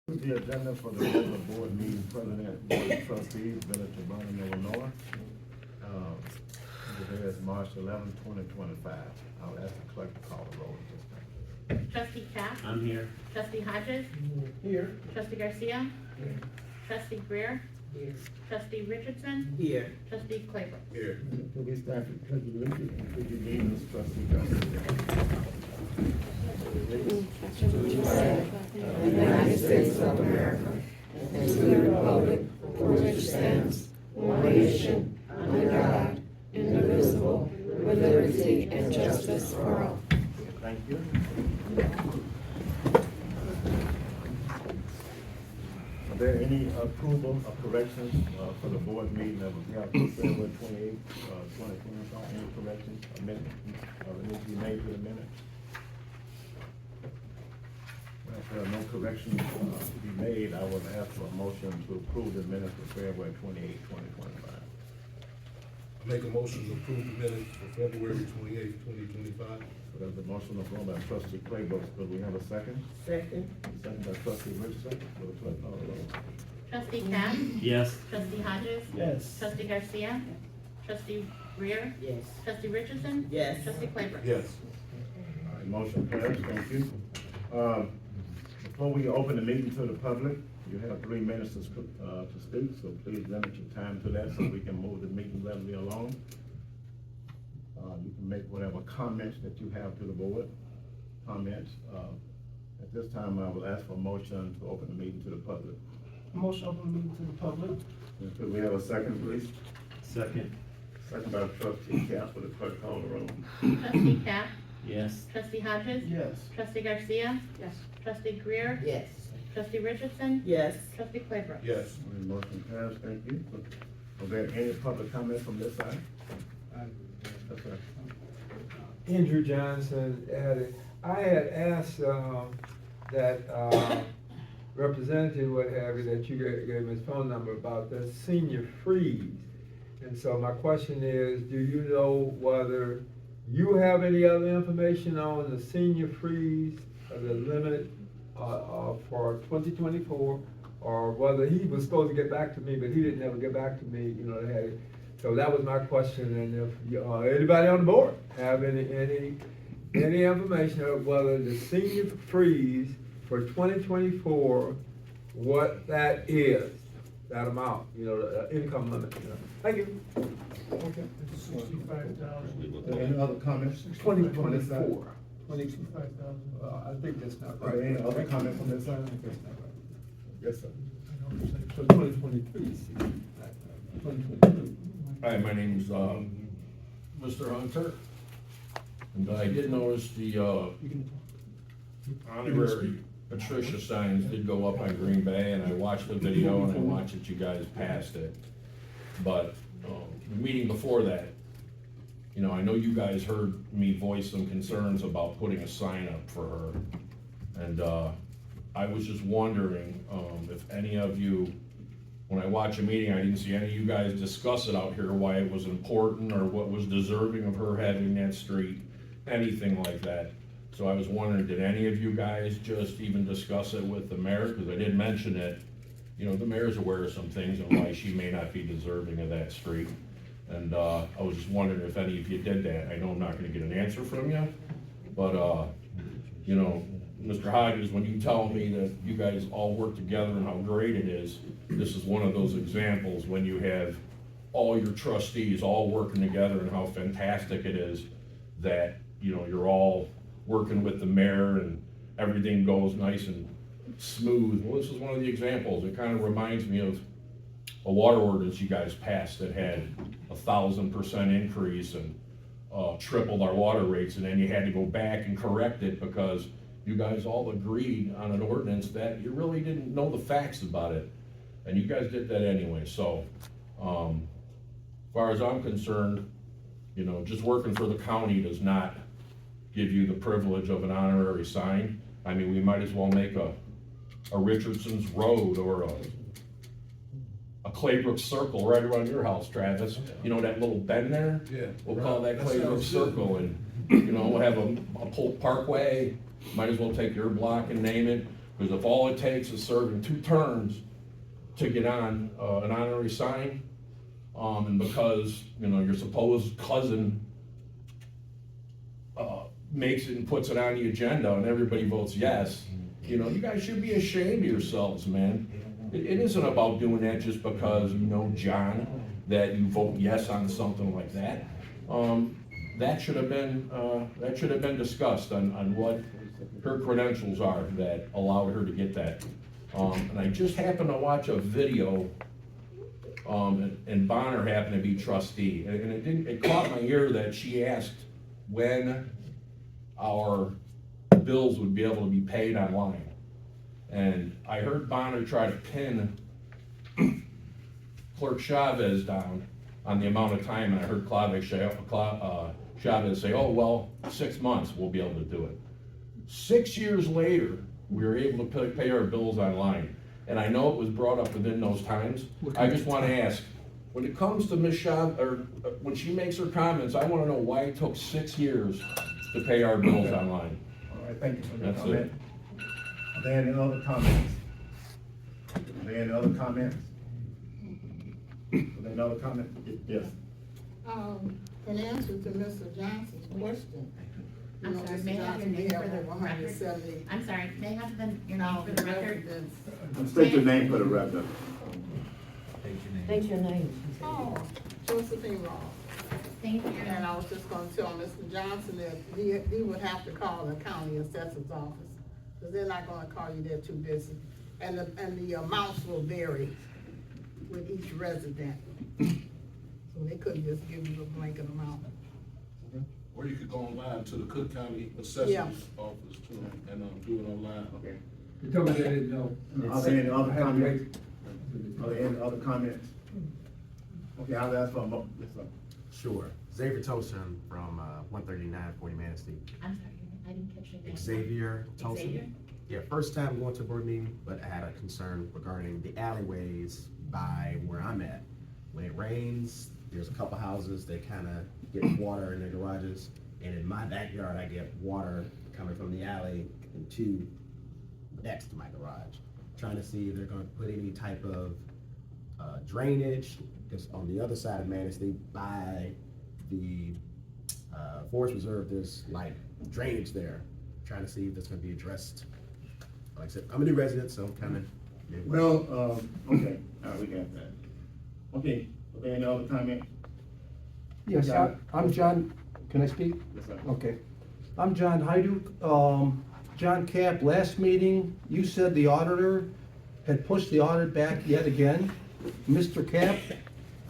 The agenda for the regular board meeting, President, Board of Trustees, Village of Burnham, Illinois. Today is March 11, 2025. I'll ask the clerk to call the roll at this time. Trustee Cap? I'm here. Trustee Hodges? Here. Trustee Garcia? Here. Trustee Greer? Here. Trustee Richardson? Here. Trustee Claybrook? Here. Could we start with Trustee Richard, and could you name us Trustee Garcia? To the flag of the United States of America and to the republic for which it stands, one nation, under God, indivisible, with liberty and justice for all. Thank you. Are there any approval of corrections for the board meeting that was held on February 28, 2025? Any corrections, amendments, that need to be made to the minutes? Well, if there are no corrections to be made, I will ask for a motion to approve the minutes for February 28, 2025. Make a motion to approve the minutes for February 28th, 2025. So there's a motion on the floor by Trustee Claybrook's. Could we have a second? Second. Second by Trustee Richardson. Will the clerk call the roll? Trustee Cap? Yes. Trustee Hodges? Yes. Trustee Garcia? Trustee Greer? Yes. Trustee Richardson? Yes. Trustee Claybrook? Yes. All right, motion passed, thank you. Before we open the meeting to the public, you have 3 minutes to speak, so please limit your time to that so we can move the meeting readily along. You can make whatever comments that you have to the board, comments. At this time, I will ask for a motion to open the meeting to the public. Motion to open the meeting to the public. And could we have a second, please? Second. Second by Trustee Cap. Will the clerk call the roll? Trustee Cap? Yes. Trustee Hodges? Yes. Trustee Garcia? Yes. Trustee Greer? Yes. Trustee Richardson? Yes. Trustee Claybrook? Yes. All right, motion passed, thank you. Was there any public comment from this side? That's right. Andrew Johnson added, I had asked, that, representative, what have you, that you gave him his phone number about the senior freeze. And so my question is, do you know whether you have any other information on the senior freeze, the limit, for 2024, or whether he was supposed to get back to me, but he didn't ever get back to me, you know, they had it. So that was my question, and if anybody on the board have any information of whether the senior freeze for 2024, what that is, that amount, you know, the income limit. You know. Thank you. Okay. 65,000. Any other comments? 2024. 65,000. I think that's not Are there any other right. comments from this side? That's not right. Yes, sir. So 2023, 2023. Hi, my name's Mr. Hunter, and I did notice the honorary Patricia signs did go up on Green Bay, and I watched the video and I watched that you guys passed it. But the meeting before that, you know, I know you guys heard me voice some concerns about putting a sign up for her, and I was just wondering if any of you, when I watch a meeting, I didn't see any of you guys discuss it out here, why it was important or what was deserving of her having that street, anything like that. So I was wondering, did any of you guys just even discuss it with the mayor? Because I did mention it, you know, the mayor's aware of some things and why she may not be deserving of that street. And I was just wondering if any of you did that. I know I'm not gonna get an answer from you, but you know, Mr. Hodges, when you tell me that you guys all work together and how great it is, this is one of those examples when you have all your trustees all working together and how fantastic it is that, you know, you're all working with the mayor and everything goes nice and smooth. Well, this is one of the examples. It kind of reminds me of a water ordinance you guys passed that had 1,000% increase and tripled our water rates, and then you had to go back and correct it because you guys all agreed on an ordinance that you really didn't know the facts about it, and you guys did that anyway. So as far as I'm concerned, you know, just working for the county does not give you the privilege of an honorary sign. I mean, we might as well make a Richardson's Road or a Claybrook's Circle right around your house, Travis. You know that little bend there? Yeah. We'll call that That Claybrook's sounds good. Circle, and, you know, we'll have a Polk Parkway. Might as well take your block and name it. Because if all it takes is serving 2 terms to get on an honorary sign, and because, you know, your supposed cousin makes it and puts it on the agenda and everybody votes yes, you know, you guys should be ashamed of yourselves, man. It isn't about doing that just because you know John, that you vote yes on something like that. That should have been discussed on what her credentials are that allowed her to get that. And I just happened to watch a video, and Bonner happened to be trustee, and it caught my ear that she asked when our bills would be able to be paid online. And I heard Bonner try to pin Clerk Chavez down on the amount of time, and I heard Chavez say, oh, well, 6 months we'll be able to do it. 6 years later, we were able to pay our bills online. And I know it was brought up within those times. I just want to ask, when it comes to Ms. Chavez, or when she makes her comments, I want to know why it took 6 years to pay our bills online. All right, thank you for that That's comment. Are there any other comments? Are there any other comments? Are there any other comments? Yes. In answer to Mr. Johnson's question. I'm you know, sorry, Mr. may I have your Johnson, name we have for the over record? 170 I'm sorry, may I have your name for the record? residents. State your name for the record. State your name. Oh, Josephine Ross. Thank you. And I was just gonna tell Mr. Johnson that he would have to call the county assessor's office, because they're not gonna call you, they're too busy. And the amounts will vary with each resident. So they couldn't just give you a blanket amount. Or you could go online to the Cook County Assessor's Yeah. Office too, and do it online. Okay. You told me they didn't know. Are there any other I had to comments? wait. Are there any other comments? Okay, I'll ask for a mo, yes, sir. Sure. Xavier Tosin from 139 40 Manistee. I'm sorry, I didn't catch your name. Xavier Tosin. Xavier? Yeah, first time going to a board meeting, but I had a concern regarding the alleyways by where I'm at. When it rains, there's a couple houses that kind of get water in their garages, and in my backyard, I get water coming from the alley into next to my garage. Trying to see if they're going to put any type of drainage, because on the other side of Manistee, by the Forest Reserve, there's like drainage there. Trying to see if that's going to be addressed. Like I said, I'm a new resident, so I'm kind of. Well, okay, all right, we got that. Okay, are there any other comments? Yes, John? I'm John, can I speak? Yes, sir. Okay. I'm John Hyduk. John Cap, last meeting, you said the auditor had pushed the audit back yet again. Mr. Cap,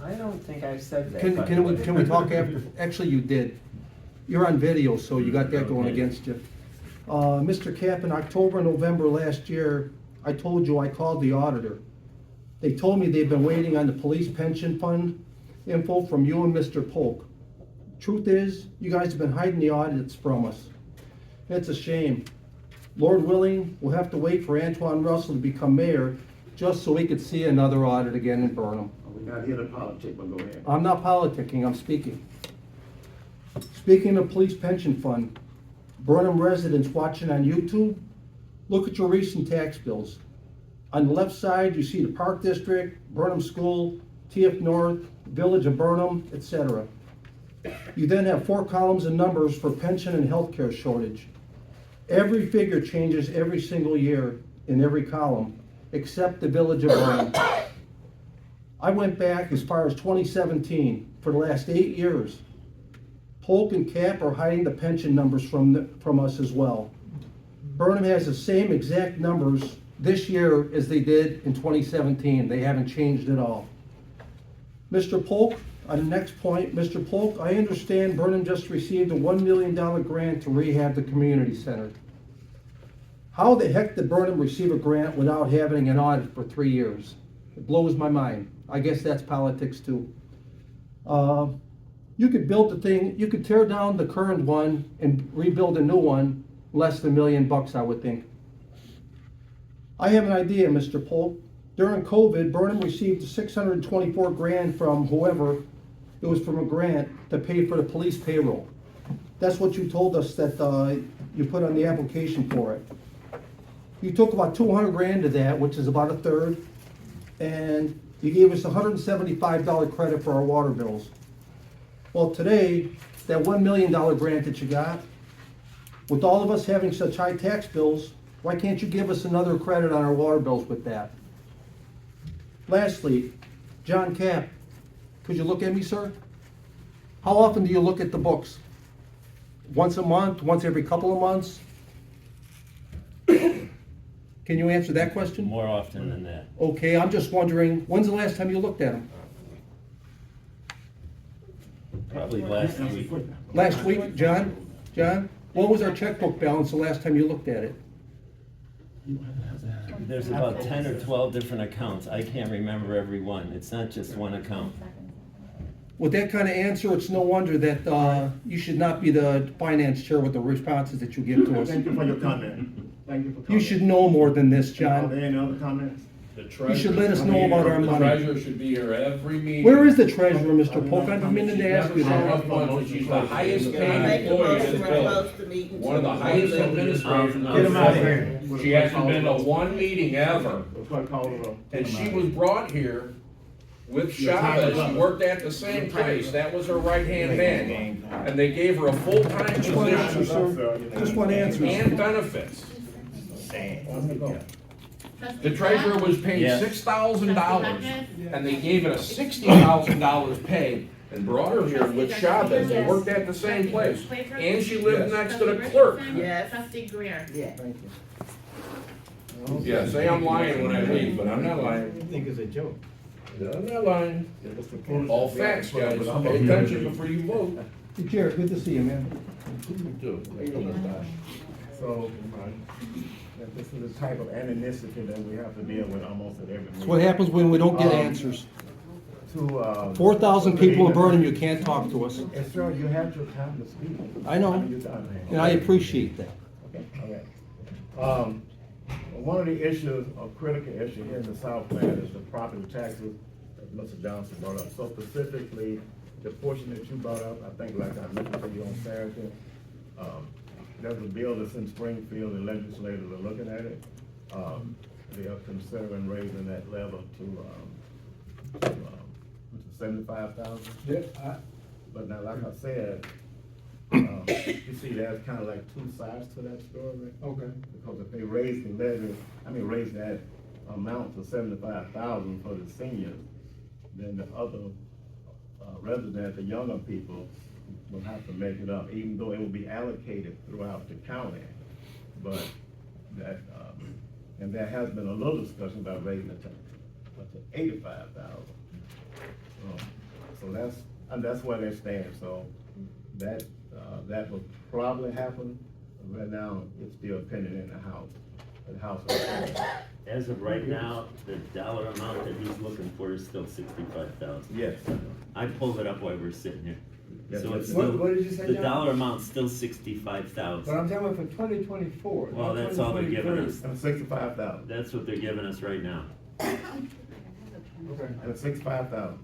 I don't think I said that. by the can we way. talk after? Actually, you did. You're on video, so you got that going against you. Mr. Cap, in October, November last year, I told you I called the auditor. They told me they've been waiting on the police pension fund info from you and Mr. Polk. Truth is, you guys have been hiding the audits from us. It's a shame. Lord willing, we'll have to wait for Antoine Russell to become mayor just so we could see another audit again in Burnham. We're not here to politic, but go ahead. I'm not politicking, I'm speaking. Speaking of police pension fund, Burnham residents watching on YouTube, look at your recent tax bills. On the left side, you see the Park District, Burnham School, TF North, Village of Burnham, etc. You then have 4 columns and numbers for pension and healthcare shortage. Every figure changes every single year in every column, except the Village of Burnham. I went back as far as 2017, for the last 8 years. Polk and Cap are hiding the pension numbers from us as well. Burnham has the same exact numbers this year as they did in 2017. They haven't changed at all. Mr. Polk, on the next point, Mr. Polk, I understand Burnham just received a $1 million grant to rehab the community center. How the heck did Burnham receive a grant without having an audit for 3 years? It blows my mind. I guess that's politics too. You could build the thing, you could tear down the current one and rebuild a new one, less than $1 million, I would think. I have an idea, Mr. Polk. During COVID, Burnham received $624,000 from whoever. It was from a grant to pay for the police payroll. That's what you told us that you put on the application for it. You took about 200 grand of that, which is about a third, and you gave us a $175 credit for our water bills. Well, today, that $1 million grant that you got, with all of us having such high tax bills, why can't you give us another credit on our water bills with that? Lastly, John Cap, could you look at me, sir? How often do you look at the books? Once a month, once every couple of months? Can you answer that question? More often than that. Okay, I'm just wondering, when's the last time you looked at them? Probably last week. Last week, John? John? What was our checkbook balance the last time you looked at it? There's about 10 or 12 different accounts. I can't remember every one. It's not just one account. With that kind of answer, it's no wonder that you should not be the finance chair with the responses that you give to us. Thank you for your comment. Thank you for You commenting. should know more than this, Are John. there any other comments? The treasurer should let us should be know about here. our The money. treasurer should be here every meeting. Where is the treasurer, Mr. Polk? I've been meaning to ask you She's that. never shown up once, and she's the highest paid Make a employee in motion, this we're building. close to meeting. One of the highest administrators in Get him out of the here. building. She hasn't been to one meeting ever, The clerk call the roll. and she was brought here with Chavez. She worked at the same place. That was her right-hand man. And they gave her a full-time Just one answer, position sir. Just one answer. and benefits. The treasurer was paid Yes. $6,000, and they gave it a $60,000 pay and brought her here with Chavez. They worked at the same place. And she lived next to the clerk. Yes. Trustee Greer. Yeah. Thank you. Yeah, say I'm lying when I leave, but I'm not lying. I think it's a joke. I'm not lying. Yeah, Mr. Pruitt. All facts, guys. Pay attention before you vote. Hey, Chair, good to see you, man. So, this is the type of animosity that we have to deal with almost at every meeting. That's what happens when we don't get answers. To, 4,000 people in Burnham, you can't talk to us. Yes, sir, you have your time to speak. I know. You're done. And I appreciate that. Okay, all right. One of the issues, a critical issue here in the South Plan is the property taxes that Mr. Johnson brought up. So specifically, the portion that you brought up, I think like I mentioned to you on Saturday, there's a bill that's in Springfield, the legislators are looking at it. They are considering raising that level to 75,000. Yeah, But now, like I said, you see, there's kind of like two sides to that story. okay. Because if they raise the levy, raise that amount to 75,000 for the seniors, then the other residents, the younger people, will have to make it up, even though it will be allocated throughout the county. But that, and there has been a little discussion about raising it to 85,000. So that's where they stand. So that will probably happen. Right now, it's still pending in the House. The House. As of right now, the dollar amount that he's looking for is still 65,000. Yes. I pulled it up while we're sitting here. Yes, So it's yes. still, What did you say, the John? dollar amount's still But 65,000. I'm talking about for 2024. Well, not that's all they're giving 2023. us. And 65,000. That's what they're giving us right now. Okay. And 65,000.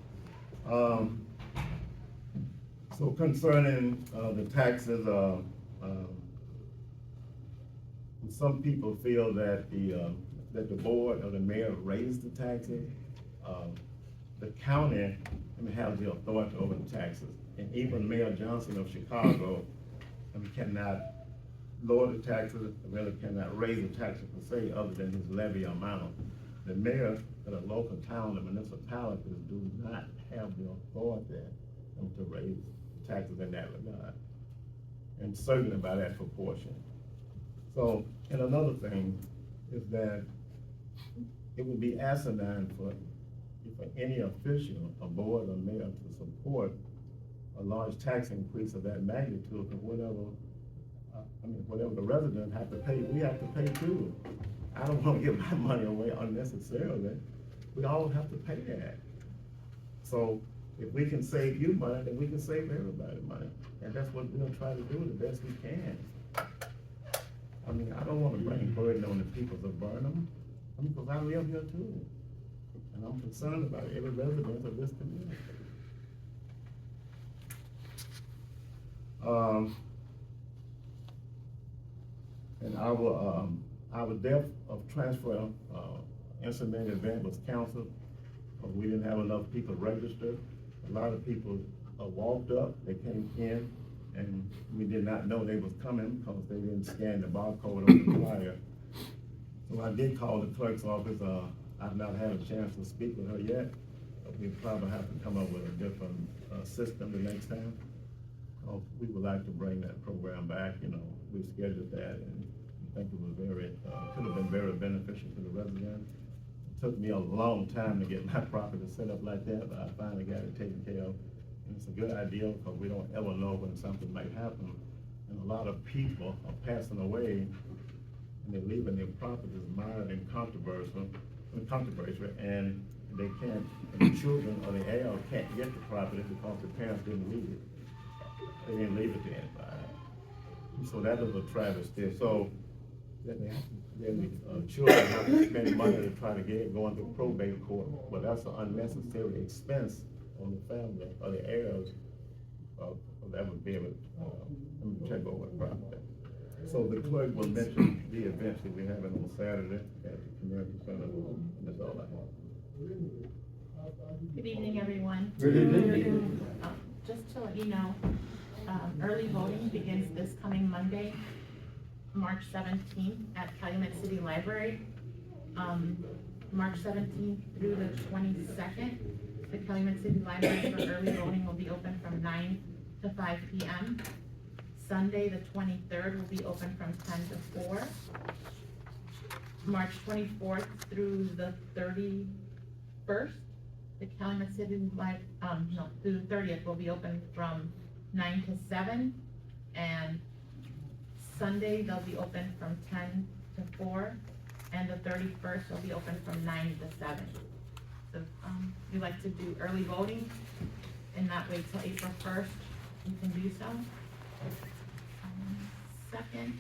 So concerning, the taxes, some people feel that the board or the mayor raised the taxes. The county, has the authority over the taxes. And even Mayor Johnson of Chicago, cannot lower the taxes, really cannot raise the taxes per se, other than his levy amount. The mayor of a local town, the municipalities do not have the authority to raise taxes in that regard, and certainly by that proportion. So, and another thing is that it would be asinine for any official, a board or mayor, to support a large tax increase of that magnitude, because whatever the residents have to pay, we have to pay too. I don't want to give my money away unnecessarily. We all have to pay that. So if we can save you money, then we can save everybody money. And that's what we're gonna try to do the best we can. I don't want to bring burden on the people of Burnham, because I live here too. And I'm concerned about every resident of this community. And Our depth of transfer, incident event was canceled, but we didn't have enough people registered. A lot of people walked up, they came in, and we did not know they was coming because they didn't scan the barcode on the flyer. So I did call the clerk's office. I've not had a chance to speak with her yet, but we probably have to come up with a different system the next time. We would like to bring that program back. We scheduled that, and I think it was could have been very beneficial to the residents. It took me a long time to get my property set up like that, but I finally got it taken care of. And it's a good idea because we don't ever know when something might happen. And a lot of people are passing away and they're leaving their properties mired in controversy, and they can't, the children or the heir can't get the property because the parents didn't leave it. They didn't leave it to anybody. So that is a travesty. So then the children have to spend money to try to get it going to probate court, but that's an unnecessary expense on the family or the heirs that would be able to take over the property. So the clerk will mention the events that we're having on Saturday at the community center, and that's all I have. Good evening, everyone. Good evening. Just to let you know, early voting begins this coming Monday, March 17th at Calumet City Library. March 17th through the 22nd, the Calumet City Library for early voting will be open from 9 to 5 p.m. Sunday, the 23rd, will be open from 10 to 4. March 24th through the 31st, the Calumet City through the 30th will be open from 9 to 7, and Sunday they'll be open from 10 to 4, and the 31st will be open from 9 to 7. So we like to do early voting and not wait till April 1st. You can do so. Second,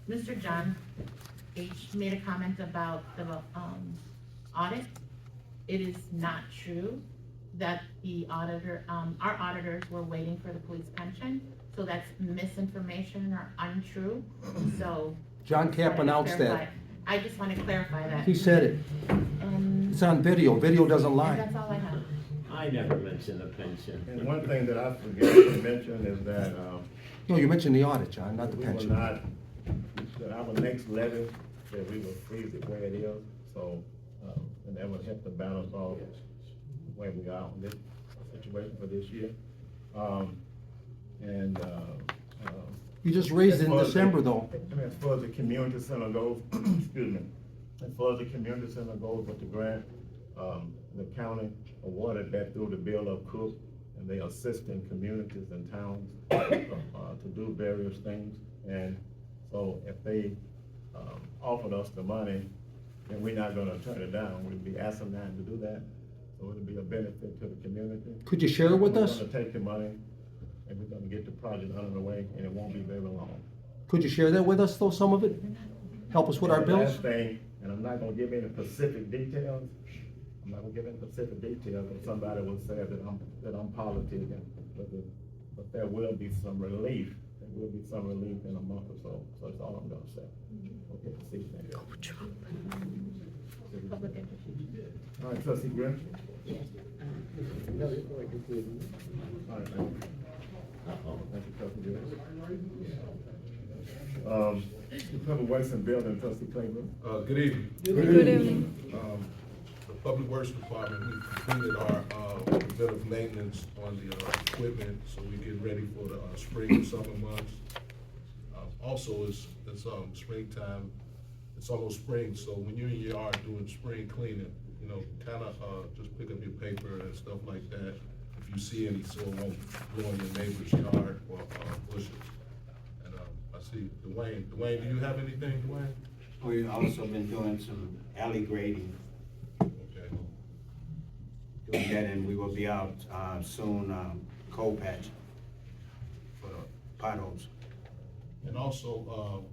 Mr. John H. made a comment about the audit. It is not true that the auditor, our auditors were waiting for the police pension, so that's misinformation or untrue. So John Cap announced that. I just want to clarify that. He said it. It's on video. Video doesn't And lie. that's all I have. I never mentioned a pension. And one thing that I forgot to mention is that, No, you mentioned the audit, John, not the we will pension. not, that our next levy, that we will freeze it where it is, so, and that would help to balance off where we are on this situation for this year. You just raised it in as far as December, the- though. As far as the community center goes, excuse me, as far as the community center goes with the grant, the county awarded that through the Bill of Cook, and they assist in communities and towns to do various things. And so if they offered us the money, then we're not gonna turn it down. We'd be asking them to do that, so it'll be a benefit to the community. Could you share it with us? We're gonna take the money, and we're gonna get the project underway, and it won't be very long. Could you share that with us, though, some of it? Help us with our And the bills? last thing, and I'm not gonna give any specific details, but somebody will say that I'm politicking, but there will be some relief. There will be some relief in a month or so, so that's all I'm gonna say. Okay, see you then. Public interest. All right, trustee Grimm? All right, thank you. Thank you, trustee Grimm. The Public Works and Building, trustee Claybrook. Good evening. Good evening. The Public Works Department, we completed our preventive maintenance on the equipment, so we get ready for the spring and summer months. Also, it's springtime, it's almost spring, so when you're in your yard doing spring cleaning, just pick up your paper and stuff like that. If you see any soil, won't go in your neighbor's yard or bushes. And I see Dwayne. Dwayne, do you have anything, Dwayne? We've also been doing some alley grading, Okay. doing that, and we will be out soon, coal patch for the potholes. And also,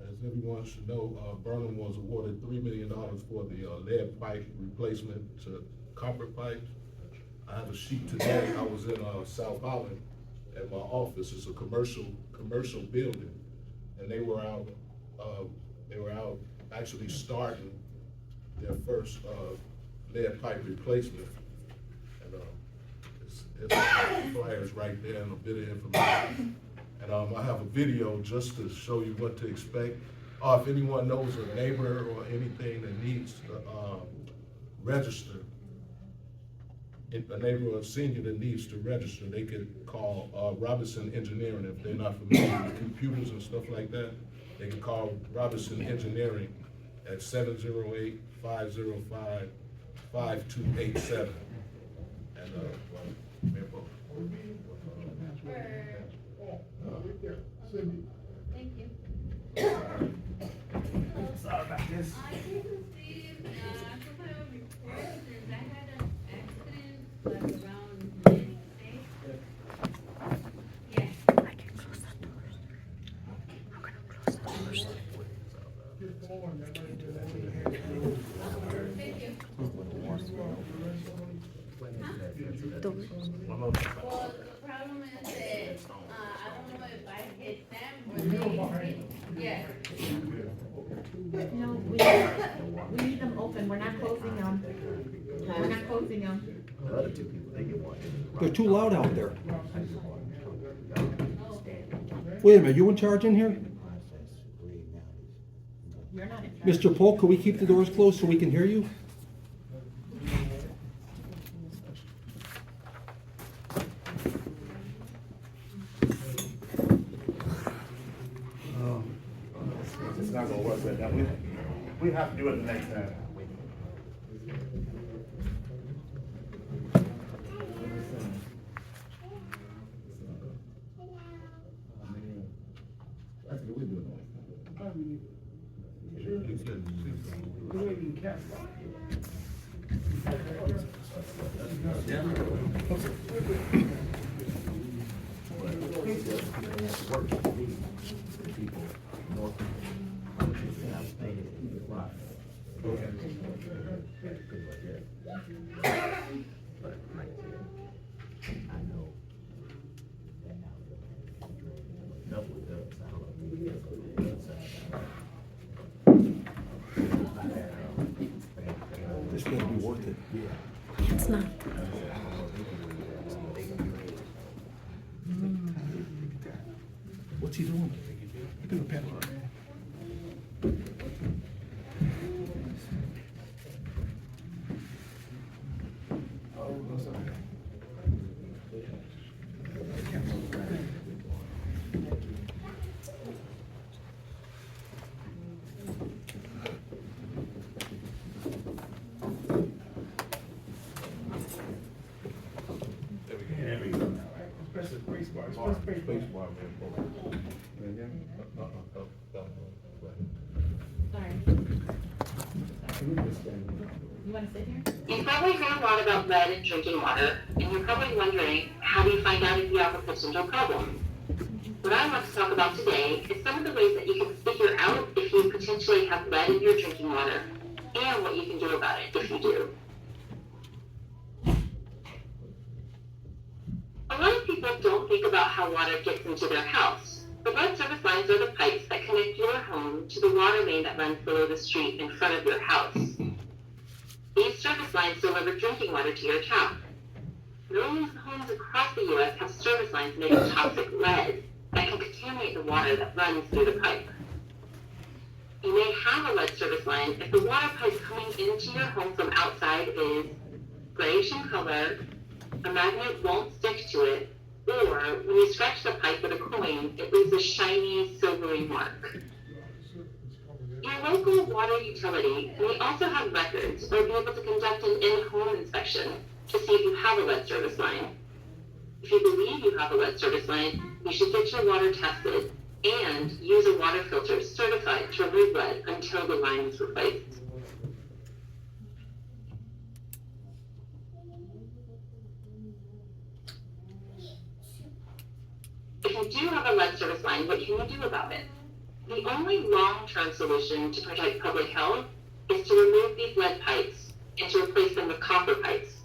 as everyone should know, Burnham was awarded $3 million for the lead pipe replacement to copper pipes. I have a sheet today. I was in South Holland at my office. It's a commercial building. and they were out actually starting their first, lead pipe replacement. And, it's flyers right there and a bit of information. And, I have a video just to show you what to expect. If anyone knows a neighbor or anything that needs to, register, if a neighbor or senior that needs to register, they could call, Robinson Engineering. If they're not familiar with computers and stuff like that, they can call Robinson Engineering at 708-505-5287. And, Mayor Bo. Thank you. Sorry about this. I just received, some kind of report since I had an accident like around midday. Yes. Thank you. Well, the problem is that, I don't know if I hit them or they hit, yeah. No, we need them open, we're not closing them. We're not closing them. They're too loud out there. Wait a minute, you in charge in here? You're not in charge. Mr. Polk, can we keep the doors closed so we can hear you? It's not gonna work like that. We have to do it the next time. This better be worth it. It's not. What's he doing? Look at the pedal. Sorry. You wanna sit here? You've probably heard a lot about lead in drinking water, and you're probably wondering, how do you find out if you have a potential problem? What I want to talk about today is some of the ways that you can figure out if you potentially have lead in your drinking water, and what you can do about it if you do. A lot of people don't think about how water gets into their house. The lead service lines are the pipes that connect your home to the water main that runs below the street in front of your house. These service lines deliver drinking water to your tap. Millions of homes across the U.S. have service lines made of toxic lead that can contaminate the water that runs through the pipe. You may have a lead service line if the water pipe coming into your home from outside is grayish in color, a magnet won't stick to it, or when you scratch the pipe with a coin, it leaves a shiny, silvery mark. Your local water utility may also have records or be able to conduct an in-home inspection to see if you have a lead service line. If you believe you have a lead service line, you should get your water tested and use a water filter certified to remove lead until the line is replaced. If you do have a lead service line, what can you do about it? The only long-term solution to protect public health is to remove these lead pipes and to replace them with copper pipes.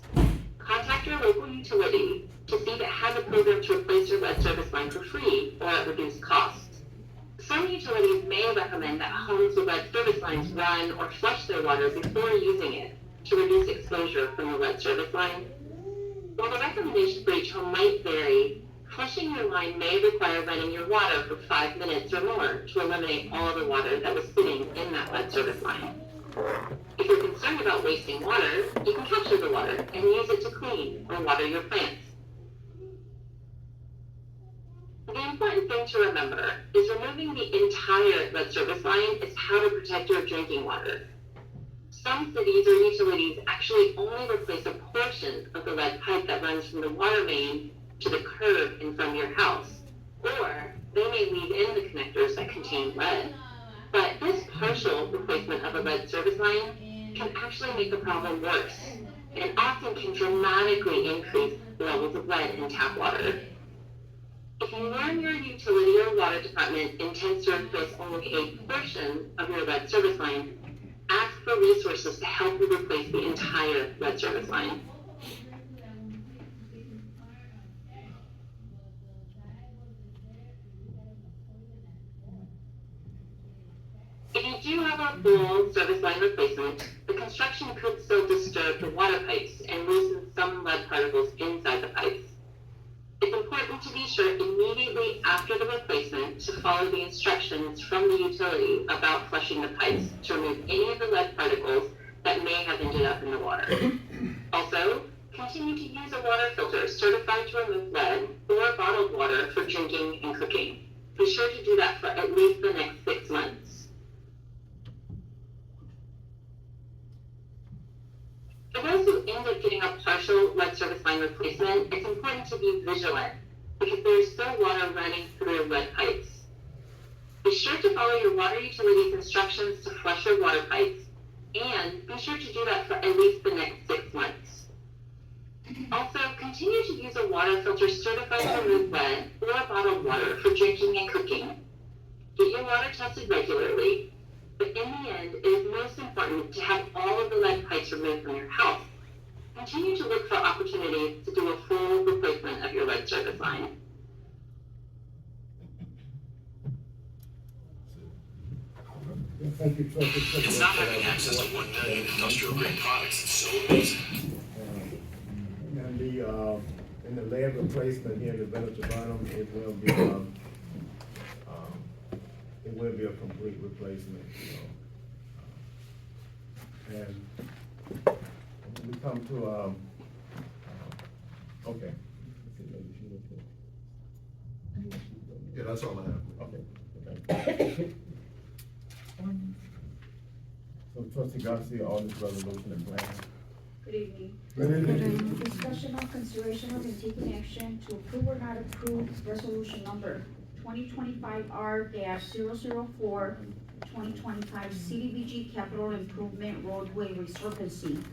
Contact your local utility to see if it has a program to replace your lead service line for free or at reduced cost. Some utilities may recommend that homes with lead service lines run or flush their water before using it to reduce exposure from the lead service line. While the recommendation for each home might vary, flushing your line may require running your water for 5 minutes or more to eliminate all the water that was sitting in that lead service line. If you're concerned about wasting water, you can capture the water and use it to clean or water your plants. The important thing to remember is removing the entire lead service line is how to protect your drinking water. Some cities or utilities actually only replace a portion of the lead pipe that runs from the water main to the curb in front of your house, or they may leave in the connectors that contain lead. But this partial replacement of a lead service line can actually make the problem worse, and often can dramatically increase levels of lead in tap water. If you learn your utility or water department intends to replace only a portion of your lead service line, ask for resources to help you replace the entire lead service line. If you do have a full service line replacement, the construction could still disturb the water pipes and loosen some lead particles inside the pipes. It's important to be sure immediately after the replacement to follow the instructions from the utility about flushing the pipes to remove any of the lead particles that may have ended up in the water. Also, continue to use a water filter certified to remove lead or bottled water for drinking and cooking. Be sure to do that for at least the next 6 months. For those who end up getting a partial lead service line replacement, it's important to be vigilant because there is still water running through lead pipes. Be sure to follow your water utility's instructions to flush your water pipes, and be sure to do that for at least the next 6 months. Also, continue to use a water filter certified to remove lead or bottled water for drinking and cooking. Get your water tested regularly. But in the end, it is most important to have all of the lead pipes removed from your house. Continue to look for opportunities to do a full replacement of your lead service line. Thank you, Trustee. It's not having access to 1 million industrial grade products is so amazing. And in the lead replacement here in the village of Burnham, it will be a complete replacement, and when we come to, okay. Yeah, that's all I have. Okay. So Trustee Garcia, on this resolution and plan. Good evening. Good evening. Discussion on consideration of and taking action to approve or not approve resolution number 2025R-004, 2025 CDBG Capital Improvement Roadway Resurfacing,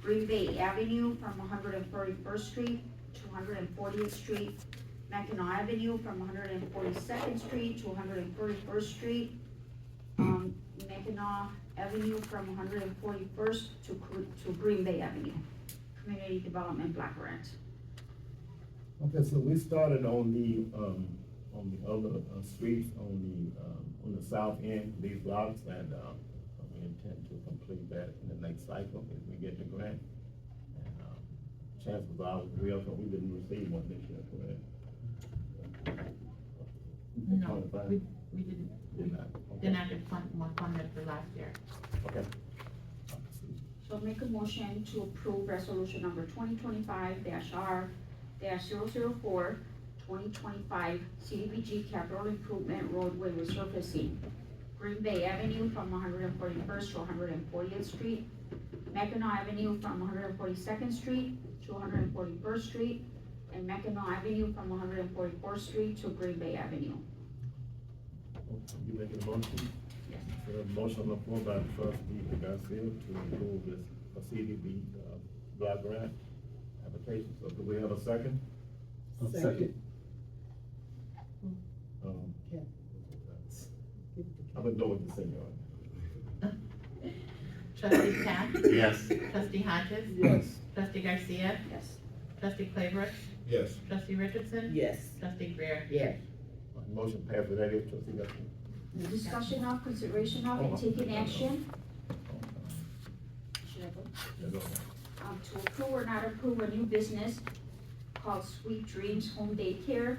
Greenbay Avenue from 131st Street to 140th Street, Mackinaw Avenue from 142nd Street to 141st Street, Mackinaw Avenue from 141st to Greenbay Avenue, Community Development Black Grant. Okay, so we started on the other streets on the south end, these blocks, and we intend to complete that in the next cycle if we get the grant. And chances are we didn't receive one this year, correct? No, we didn't. Did not. Did not get more funded for last year. Okay. So make a motion to approve resolution number 2025-R-004, 2025 CDBG Capital Improvement Roadway Resurfacing, Greenbay Avenue from 141st to 140th Street, Mackinaw Avenue from 142nd Street to 141st Street, and Mackinaw Avenue from 144th Street to Greenbay Avenue. You making a motion? Yes. So a motion on the floor by Trustee Garcia to approve this CDB block grant application. So do we have a second? Second. I'm gonna go with the senior. Trustee Pat? Yes. Trustee Hodges? Yes. Trustee Garcia? Yes. Trustee CLAYBROOKS? Yes. Trustee Richardson? Yes. Trustee GREER? Yes. Motion passed with that, trustee Garcia. The discussion of, consideration of, and taking action. Should I go? Yeah, go. To approve or not approve a new business called Sweet Dreams Home Daycare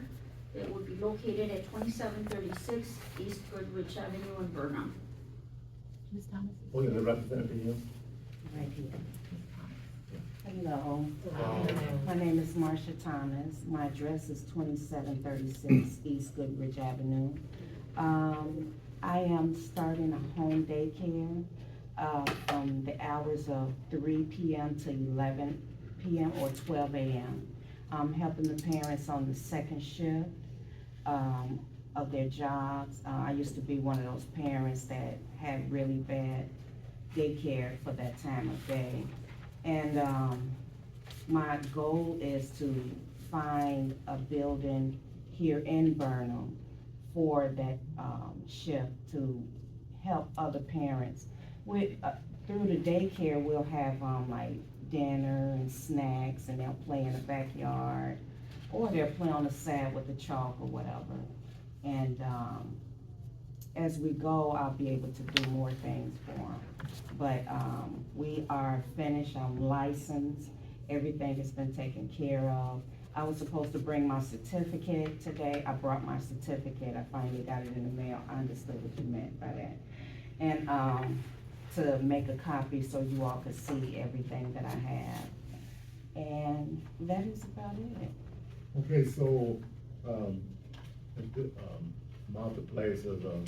that would be located at 2736 East Goodrich Avenue in Burnham. Ms. Thomas? Who is the representative here? Right here. Hello, my name is Marcia Thomas. My address is 2736 East Goodrich Avenue. I am starting a home daycare from the hours of 3 p.m. to 11 p.m. or 12 a.m. I'm helping the parents on the second shift of their jobs. I used to be one of those parents that had really bad daycare for that time of day. And my goal is to find a building here in Burnham for that shift to help other parents. Through the daycare, we'll have like dinner and snacks, and they'll play in the backyard, or they'll play on the side with the chalk or whatever. And as we go, I'll be able to do more things for them. But we are finished, I'm licensed, everything has been taken care of. I was supposed to bring my certificate today. I brought my certificate, I finally got it in the mail. I understood what you meant by that. And to make a copy so you all could see everything that I have. And that is about it. Okay, so, Marketplace is a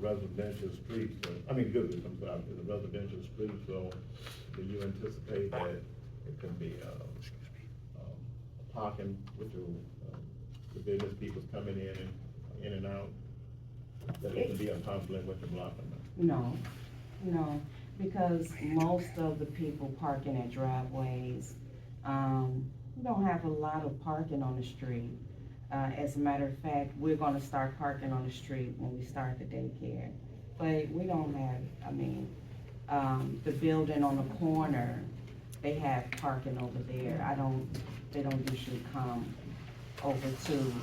residential street, so, I mean, Goodrich, I'm sorry, is a residential street, so do you anticipate that it can be, parking with the business people coming in and out? That it can be a conflict with the block or not? No, because most of the people parking at driveways, we don't have a lot of parking on the street. As a matter of fact, we're gonna start parking on the street when we start the daycare. But we don't have, the building on the corner, they have parking over there. They don't usually come over to,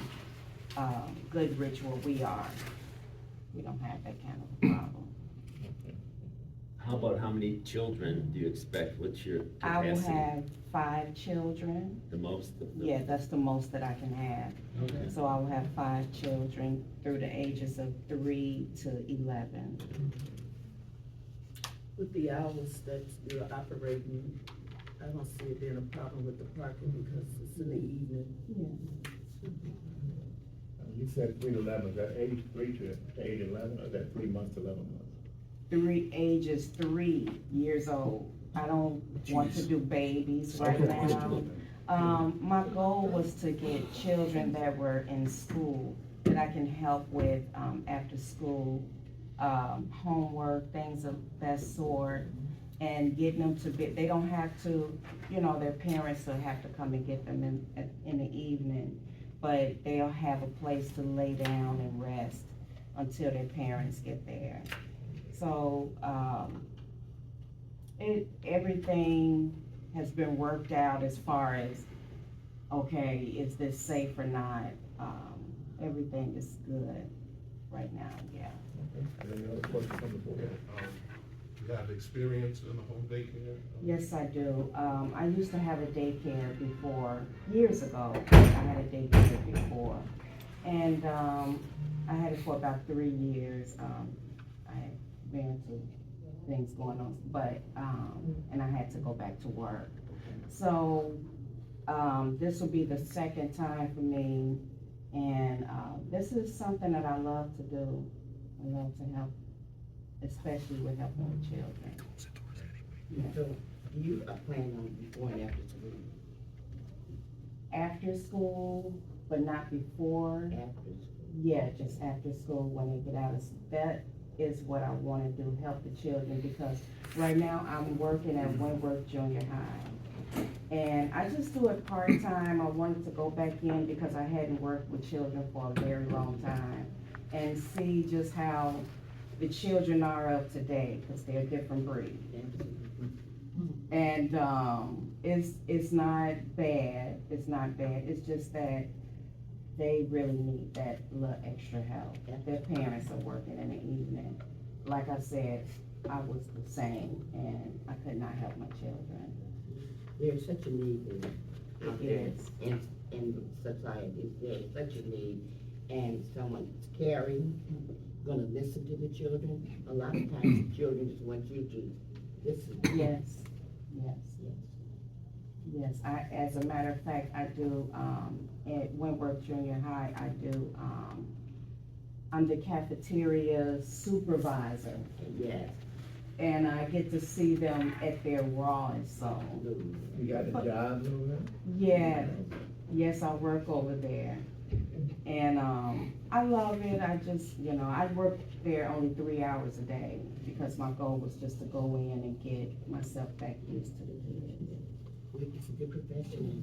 Goodrich where we are. We don't have that kind of problem. How about how many children do you expect? What's your capacity? I will have 5 children. The most? Yeah, that's the most that I can have. Okay. So I will have 5 children through the ages of 3 to 11. With the hours that you're operating, I don't see it being a problem with the parking because it's in the evening. Yeah. You said 3 to 11, is that age 3 to age 11, or is that 3 months to 11 months? Ages 3 years old. I don't want to do babies right now. My goal was to get children that were in school that I can help with after school homework, things of that sort, and getting them to be, they don't have to, their parents will have to come and get them in the evening, but they'll have a place to lay down and rest until their parents get there. So everything has been worked out as far as, okay, is this safe or not? Everything is good right now, yeah. Okay. Any other questions from the board? You have experience in the home daycare? Yes, I do. I used to have a daycare before, years ago. I had a daycare before. And I had it for about 3 years. I had parenting things going on, but, and I had to go back to work. So this will be the second time for me. And this is something that I love to do. I love to help, especially with helping with children. Yeah. So you are planning on going after school? After school, but not before. After school? Yeah, just after school when they get out of, that is what I want to do, help the children, because right now I'm working at Wentworth Junior High. And I just do it part-time. I wanted to go back in because I hadn't worked with children for a very long time and see just how the children are of today, because they're a different breed. And it's not bad. It's not bad. It's just that they really need that little extra help. If their parents are working in the evening, like I said, I was the same, and I could not help my children. There's such a need out there Yes. in society. There's such a need, and someone's caring, gonna listen to the children. A lot of times, the children just want you to listen. Yes, yes. Yes, as a matter of fact, I do, at Wentworth Junior High, I do, I'm the cafeteria supervisor. Yes. And I get to see them at their rawest, so. You got a job over there? Yeah, yes, I work over there. And, I love it, I just, I work there only 3 hours a day, because my goal was just to go in and get myself back used to the kids. It's a good profession.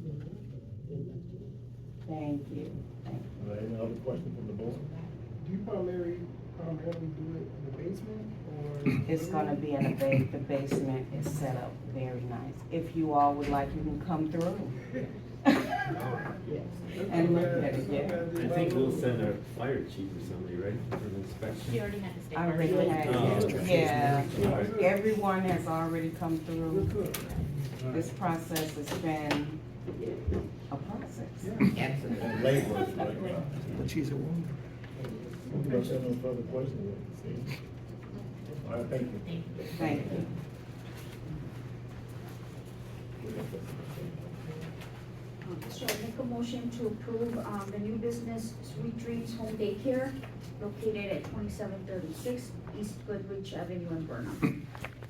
Thank you, thank you. Any other questions from the board? Do you primarily do it in the basement, or? It's gonna be in the basement is set up very nice. If you all would like, you can come through. And look at it, yeah. I think we'll send our fire chief or somebody, right, for an inspection? She already had to stay. I already had, yeah, everyone has already come through. This process has been a process. And labor, right? But she's a woman. You don't have no further questions? See? All right, thank you. Thank you. So I make a motion to approve, the new business Sweet Dreams Home Daycare located at 2736 East Goodrich Avenue in Burnham.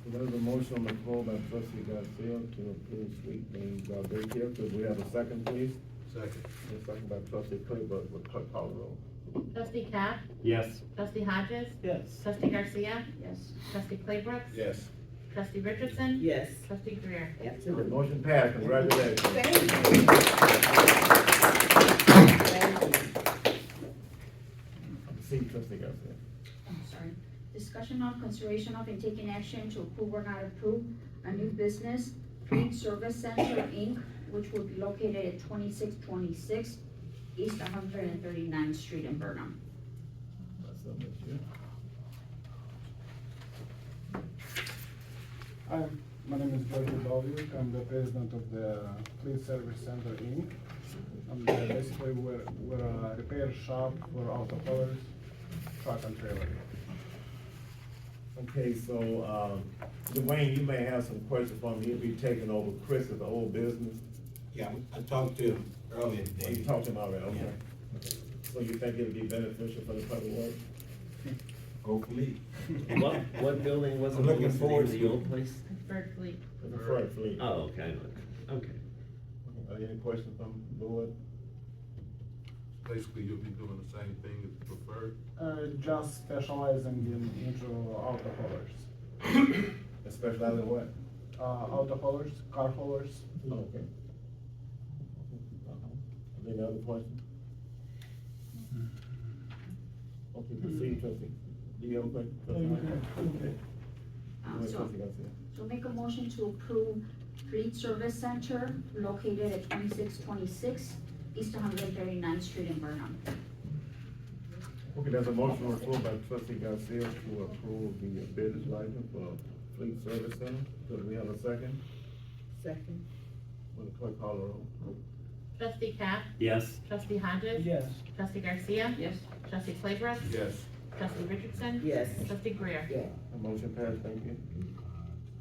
There's a motion on the floor by trustee Garcia to approve Sweet Dreams Daycare. Could we have a second, please? Second. A second by trustee Claybrook, with clerk call the roll. Trustee Cap? Yes. Trustee Hodges? Yes. Trustee Garcia? Yes. Trustee Claybrook's? Yes. Trustee Richardson? Yes. Trustee Greer? Absolutely. Motion passed, congratulations. Thank you. Thank you. See, trustee Garcia. I'm sorry. Discussion of consideration of and taking action to approve or not approve a new business, Food Service Center, Inc., which will be located at 2626 East 139th Street in Burnham. Hi, my name is George Baldiuk. I'm the president of the Food Service Center, Inc. Basically, we're a repair shop for auto haulers, truck and trailer. Okay, so, Dwayne, you may have some questions for him. He'll be taking over Chris's old business. Yeah, I talked to him earlier Oh, today. you talked to him already, okay. Okay. So you think it'll be beneficial for the public works? Hopefully. What building was it? I'm looking What was the name forward of to the it. old place? Preferred fleet. The preferred fleet. Oh, okay, okay. Any questions from the board? Basically, you'll be doing the same thing as preferred. Just specializing into auto haulers. Especially in what? Auto haulers, car haulers. Oh, okay. Any other questions? Okay, proceed, trustee. Do you have a question? Okay. Go ahead, So trustee Garcia. make a motion to approve Food Service Center located at 2626 East 139th Street in Burnham. Okay, there's a motion on the floor by trustee Garcia to approve the business license for Fleet Service Center. Could we have a second? Second. Will the clerk call the roll? Trustee Cap? Yes. Trustee Hodges? Yes. Trustee Garcia? Yes. Trustee Claybrook? Yes. Trustee Richardson? Yes. Trustee Greer? Yeah. The motion passed, thank you.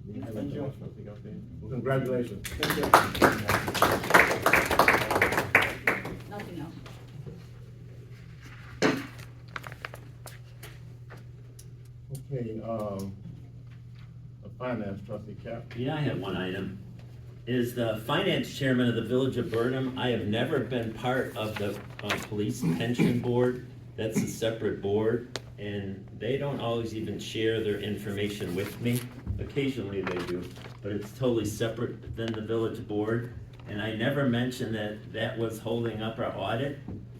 Do you have Thank anything you. else, trustee Garcia? Well, congratulations. Nothing else. Okay, the finance trustee Cap. Yeah, I have one item. Is the finance chairman of the Village of Burnham. I have never been part of the police pension board. That's a separate board, and they don't always even share their information with me. Occasionally they do, but it's totally separate than the village board. And I never mentioned that that was holding up our audit,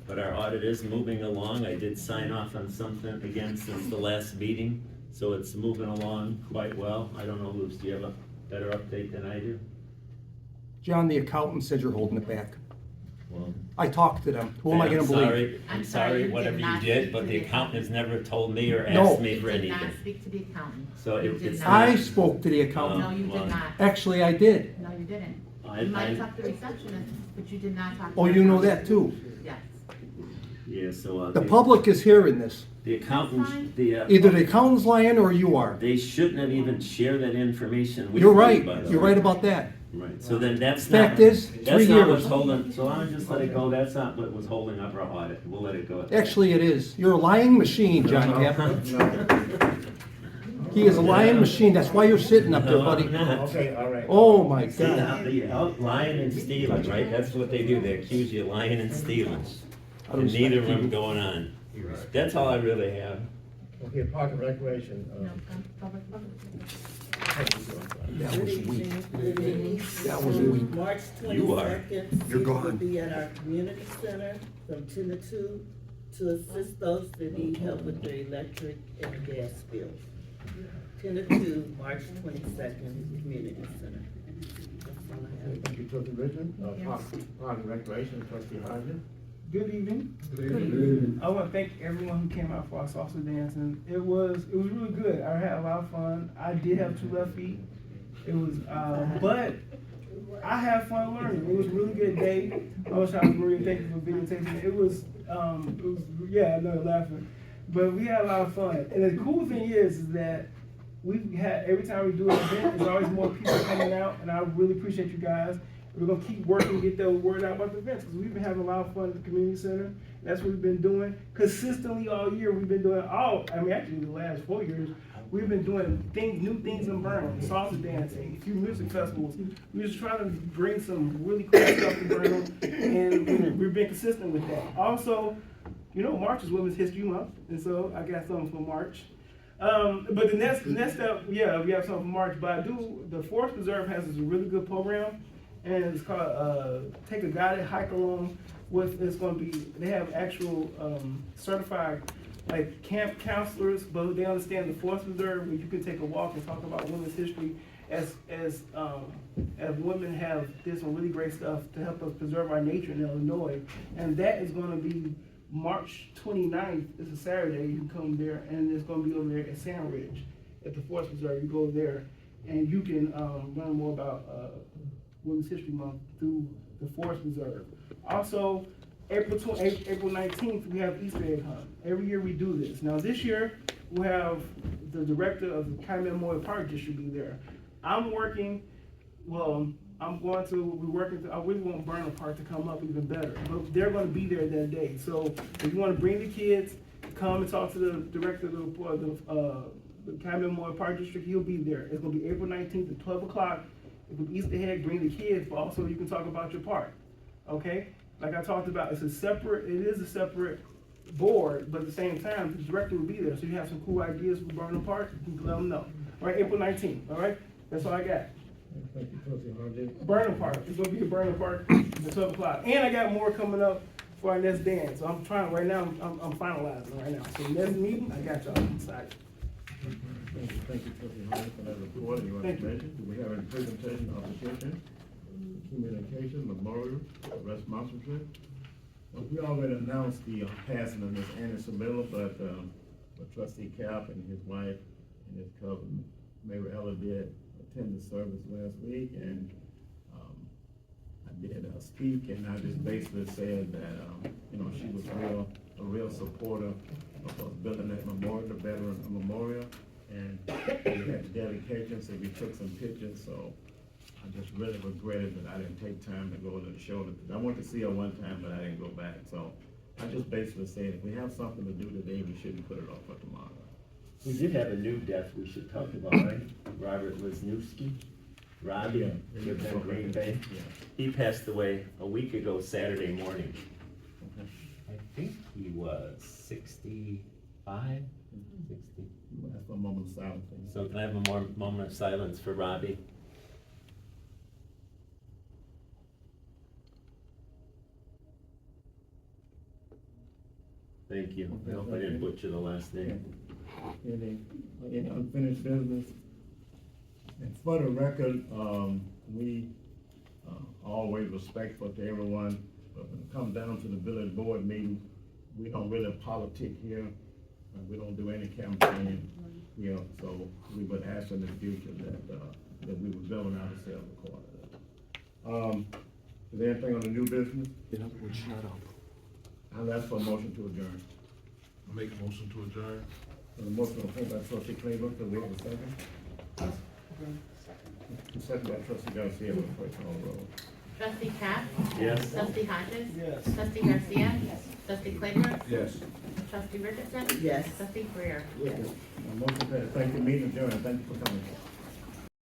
but our audit is moving along. I did sign off on something again since the last meeting, so it's moving along quite well. I don't know, Luce, do you have a better update than I do? John, the accountant said you're holding it back. Well, I talked to them. Who am I gonna believe? I'm sorry, you whatever did you not did, speak but to the the accountant has never told me or No. asked me for You did anything. not speak to the accountant. So You it- did it's not. I spoke to the accountant. No, you did not. Actually, I did. No, you didn't. I- You might I- have talked to the receptionist, but you did not talk to. Oh, the you know accountant. that too. Yes. Yeah, so. The public is hearing this. The accountants, Either the accountant's lying or you are. they shouldn't have even shared that information with You're me, right. by the You're way. right about that. Right, so then that's not. Fact is, 3 That's not what's years. holding, so I'm just let it go, that's not what was holding up our audit, we'll let it go at that. Actually, it is. You're a lying machine, John Capper. He is a lying machine. That's why you're sitting up there, buddy. Okay, all right. Oh, my See, God. now, lying and stealing, right, that's what they do, they accuse you of lying and stealing. I don't And neither of respect them people. going on. That's all I really have. Okay, Park and Recreation, No, public. That was weak. That was On weak. March You are. 22nd, You're we will gone. be at our community center from 10 to 2 to assist those that need help with their electric and gas bills. 10 to 2, March 22nd, community center. That's all I have. thank you, Trustee Richard. Park and Recreation, Trustee Hodges. Good evening. I want to thank everyone who came out for our salsa dancing. It was really good. I had a lot of fun. I did have 2 left feet. It was, but I had fun learning. It was a really good day. I wish I was Maria. Thank you for videotaping. It was, yeah, I know you're laughing, but we had a lot of fun. And the cool thing is that we've had, every time we do an event, there's always more people coming out, and I really appreciate you guys. We're gonna keep working, get the word out about the events, because we've been having a lot of fun at the community center. That's what we've been doing consistently all year. We've been doing actually the last 4 years, we've been doing new things in Burnham, salsa dancing, a few music festivals. We're just trying to bring some really cool stuff to Burnham, and we've been consistent with that. Also, March is Women's History Month, and so I got something for March. But the next step, yeah, we have something for March, but the Forest Preserve has this really good program, and it's called Take a Guided Hike Along with, it's gonna be, they have actual certified like camp counselors, but they understand the Forest Preserve, where you can take a walk and talk about women's history as women did some really great stuff to help us preserve our nature in Illinois. And that is gonna be March 29th, it's a Saturday, you can come there, and it's gonna be over there at Sand Ridge, at the Forest Preserve. You go there, and you can learn more about Women's History Month through the Forest Preserve. Also, April 19th, we have Easter egg hunt. Every year we do this. Now this year, we have the director of the County Memorial Park District be there. I really want Burnham Park to come up even better, but they're gonna be there that day. So if you wanna bring the kids, come and talk to the director of the County Memorial Park District, he'll be there. It's gonna be April 19th at 12 o'clock. It's gonna be Easter egg, bring the kids, but also you can talk about your park, okay? Like I talked about, it is a separate board, but at the same time, the director will be there. So you have some cool ideas for Burnham Park, you can let them know. All right, April 19th, all right? That's all I got. Thank you, Trustee Hodges. Burnham Park, it's gonna be at Burnham Park at 12 o'clock. And I got more coming up for our next dance. So I'm trying, right now, I'm finalizing right now. So next meeting, I got y'all inside. Thank you, Trustee Hodges, for that report and your Thank you. information. Do we have any presentation of petition, communication, memorial, arrest sponsorship? Well, we already announced the passing of Miss Annie Sabella, but Trustee Cap and his wife and his cousin, Mary Ella, did attend the service last week, and I did speak, and I just basically said that, she was a real supporter of us building that memorial, the veteran memorial, and we had the dedication, so we took some pictures, so I just really regretted that I didn't take time to go to the shoulder. I wanted to see her one time, but I didn't go back, so I just basically said, if we have something to do today, we shouldn't put it off for tomorrow. We did have a new death we should talk about, right? Robert Wisniewski, Robbie, Yeah. lived in Green Bay. Yeah. He passed away a week ago Saturday morning. Okay. I think he was 65, 60. That's a moment of silence. please. So can I have a moment of silence for Robbie? Thank you. I hope I didn't butcher the last name. Any unfinished business? And for the record, we always respectful to everyone but when it comes down to the village board meeting, we don't really politic here, and we don't do any campaigning here, so we would ask in the future that we would govern ourselves accordingly. Is there anything on the new business? In other words, shut up. I'll ask for a motion to adjourn. I make a motion to adjourn. A motion on the floor by trustee Claybrook, do we have a second? Second by trustee Garcia, with a first call roll. Trustee Cap? Yes. Trustee Hodges? Yes. Trustee Garcia? Yes. Trustee Claybrook? Yes. Trustee Richardson? Yes. Trustee Greer? Yes. Motion passed, thank you, meeting adjourned, thank you for coming.